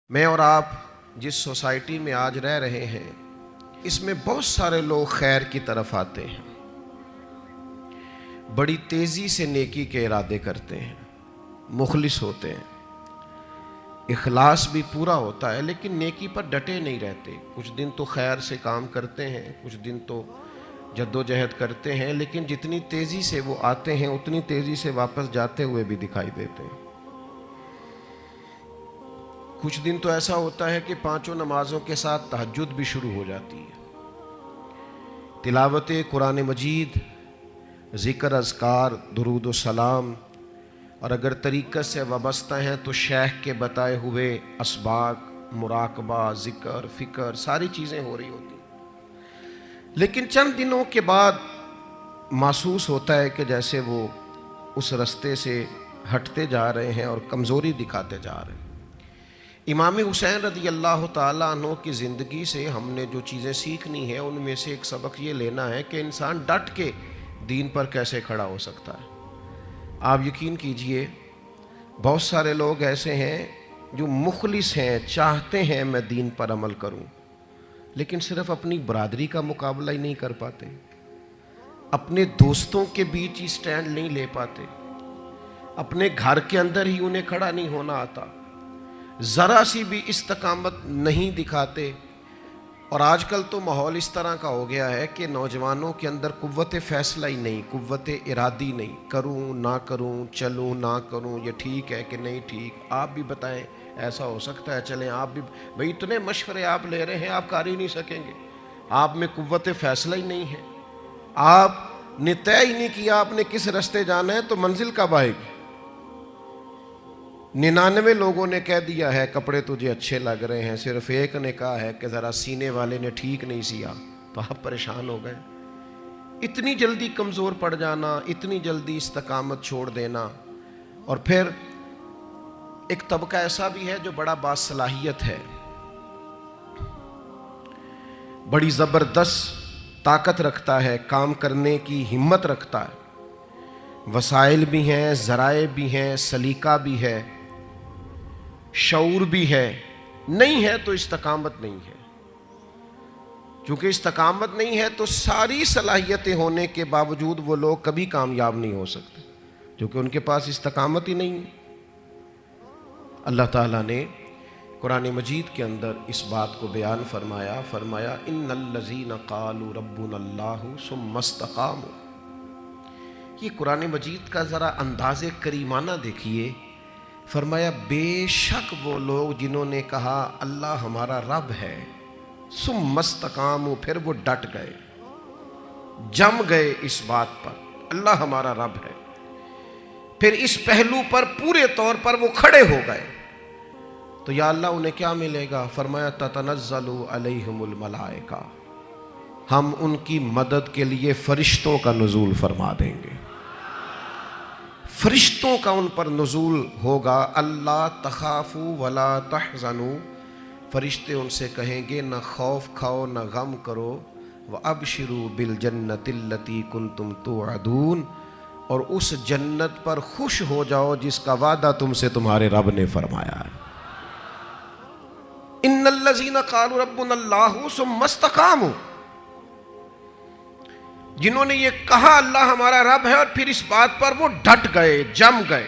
میں اور آپ جس سوسائٹی میں آج رہ رہے ہیں اس میں بہت سارے لوگ خیر کی طرف آتے ہیں، بڑی تیزی سے نیکی کے ارادے کرتے ہیں، مخلص ہوتے ہیں، اخلاص بھی پورا ہوتا ہے، لیکن نیکی پر ڈٹے نہیں رہتے۔ کچھ دن تو خیر سے کام کرتے ہیں، کچھ دن تو جد و جہد کرتے ہیں، لیکن جتنی تیزی سے وہ آتے ہیں اتنی تیزی سے واپس جاتے ہوئے بھی دکھائی دیتے ہیں۔ کچھ دن تو ایسا ہوتا ہے کہ 5 نمازوں کے ساتھ تہجد بھی شروع ہو جاتی ہے، تلاوت قرآن مجید، ذکر، اذکار، درود و سلام، اور اگر طریقت سے وابستہ ہیں تو شیخ کے بتائے ہوئے اسباق، مراقبہ، ذکر، فکر، ساری چیزیں ہو رہی ہوتی ہیں، لیکن چند دنوں کے بعد محسوس ہوتا ہے کہ جیسے وہ اس رستے سے ہٹتے جا رہے ہیں اور کمزوری دکھاتے جا رہے ہیں۔ امام حسین رضی اللہ تعالیٰ عنہ کی زندگی سے ہم نے جو چیزیں سیکھنی ہیں ان میں سے ایک سبق یہ لینا ہے کہ انسان ڈٹ کے دین پر کیسے کھڑا ہو سکتا ہے۔ آپ یقین کیجئے بہت سارے لوگ ایسے ہیں جو مخلص ہیں، چاہتے ہیں میں دین پر عمل کروں، لیکن صرف اپنی برادری کا مقابلہ ہی نہیں کر پاتے، اپنے دوستوں کے بیچ ہی سٹینڈ نہیں لے پاتے، اپنے گھر کے اندر ہی انہیں کھڑا نہیں ہونا آتا، ذرا سی بھی استقامت نہیں دکھاتے۔ اور آج کل تو ماحول اس طرح کا ہو گیا ہے کہ نوجوانوں کے اندر قوت فیصلہ ہی نہیں، قوت ارادی نہیں، کروں نہ کروں، چلوں نہ کروں، یہ ٹھیک ہے کہ نہیں ٹھیک، آپ بھی بتائیں ایسا ہو سکتا ہے، چلیں آپ بھی، بھئی اتنے مشورے آپ لے رہے ہیں، آپ کر ہی نہیں سکیں گے، آپ میں قوت فیصلہ ہی نہیں ہے، آپ نے طے ہی نہیں کیا آپ نے کس رستے جانا ہے، تو منزل کب آئے گی؟ 99 لوگوں نے کہہ دیا ہے کپڑے تجھے اچھے لگ رہے ہیں، صرف ایک نے کہا ہے کہ ذرا سینے والے نے ٹھیک نہیں سیا، تو آپ پریشان ہو گئے۔ اتنی جلدی کمزور پڑ جانا، اتنی جلدی استقامت چھوڑ دینا۔ اور پھر ایک طبقہ ایسا بھی ہے جو بڑا باصلاحیت ہے، بڑی زبردست طاقت رکھتا ہے، کام کرنے کی ہمت رکھتا ہے، وسائل بھی ہیں، ذرائع بھی ہیں، سلیقہ بھی ہے، شعور بھی ہے، نہیں ہے تو استقامت نہیں ہے۔ چونکہ استقامت نہیں ہے تو ساری صلاحیتیں ہونے کے باوجود وہ لوگ کبھی کامیاب نہیں ہو سکتے، کیونکہ ان کے پاس استقامت ہی نہیں ہے۔ اللہ تعالیٰ نے قرآن مجید کے اندر اس بات کو بیان فرمایا ان الذین قالوا ربنا اللہ ثم استقاموا۔ یہ قرآن مجید کا ذرا انداز کریمانہ دیکھیے، فرمایا بے شک وہ لوگ جنہوں نے کہا اللہ ہمارا رب ہے، ثم استقاموا، پھر وہ ڈٹ گئے، جم گئے اس بات پر اللہ ہمارا رب ہے، پھر اس پہلو پر پورے طور پر وہ کھڑے ہو گئے، تو یا اللہ انہیں کیا ملے گا؟ فرمایا تتنزل علیہم الملائکہ، ہم ان کی مدد کے لیے فرشتوں کا نزول فرما دیں گے، فرشتوں کا ان پر نزول ہوگا۔ اللہ تخافوا ولا تحزنوا، فرشتے ان سے کہیں گے نہ خوف کھاؤ نہ غم کرو، وابشروا بالجنۃ التی کنتم توعدون، اور اس جنت پر خوش ہو جاؤ جس کا وعدہ تم سے تمہارے رب نے فرمایا ہے۔ ان الذین قالوا ربنا اللہ ثم استقاموا، جنہوں نے یہ کہا اللہ ہمارا رب ہے اور پھر اس بات پر وہ ڈٹ گئے، جم گئے،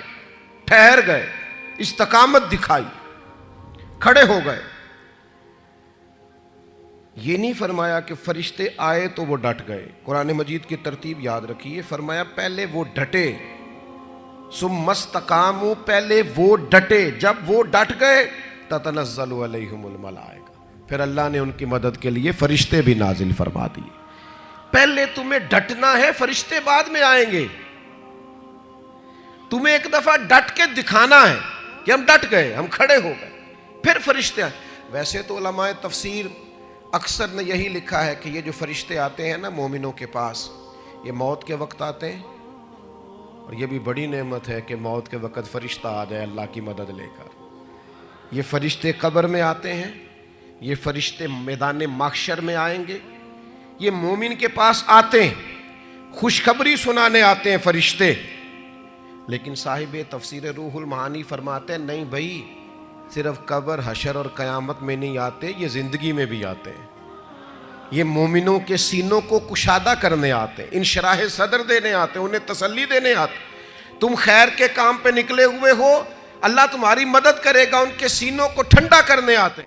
ٹھہر گئے، استقامت دکھائی، کھڑے ہو گئے۔ یہ نہیں فرمایا کہ فرشتے آئے تو وہ ڈٹ گئے، قرآن مجید کی ترتیب یاد رکھیے، فرمایا پہلے وہ ڈٹے، ثم استقاموا، پہلے وہ ڈٹے، جب وہ ڈٹ گئے تتنزل علیہم الملائکہ، پھر اللہ نے ان کی مدد کے لیے فرشتے بھی نازل فرما دیے۔ پہلے تمہیں ڈٹنا ہے، فرشتے بعد میں آئیں گے، تمہیں ایک دفعہ ڈٹ کے دکھانا ہے کہ ہم ڈٹ گئے، ہم کھڑے ہو گئے، پھر فرشتے آئیں۔ ویسے تو علماء تفسیر اکثر نے یہی لکھا ہے کہ یہ جو فرشتے آتے ہیں نا مومنوں کے پاس، یہ موت کے وقت آتے ہیں، اور یہ بھی بڑی نعمت ہے کہ موت کے وقت فرشتہ آ جائے اللہ کی مدد لے کر۔ یہ فرشتے قبر میں آتے ہیں، یہ فرشتے میدان محشر میں آئیں گے، یہ مومن کے پاس آتے ہیں، خوشخبری سنانے آتے ہیں فرشتے۔ لیکن صاحب تفسیر روح المعانی فرماتے ہیں نہیں بھائی، صرف قبر حشر اور قیامت میں نہیں آتے، یہ زندگی میں بھی آتے ہیں. یہ مومنوں کے سینوں کو کشادہ کرنے آتے ہیں، انشراح صدر دینے آتے ہیں، انہیں تسلی دینے آتے ہیں. تم خیر کے کام پہ نکلے ہوئے ہو، اللہ تمہاری مدد کرے گا، ان کے سینوں کو ٹھنڈا کرنے آتے ہیں.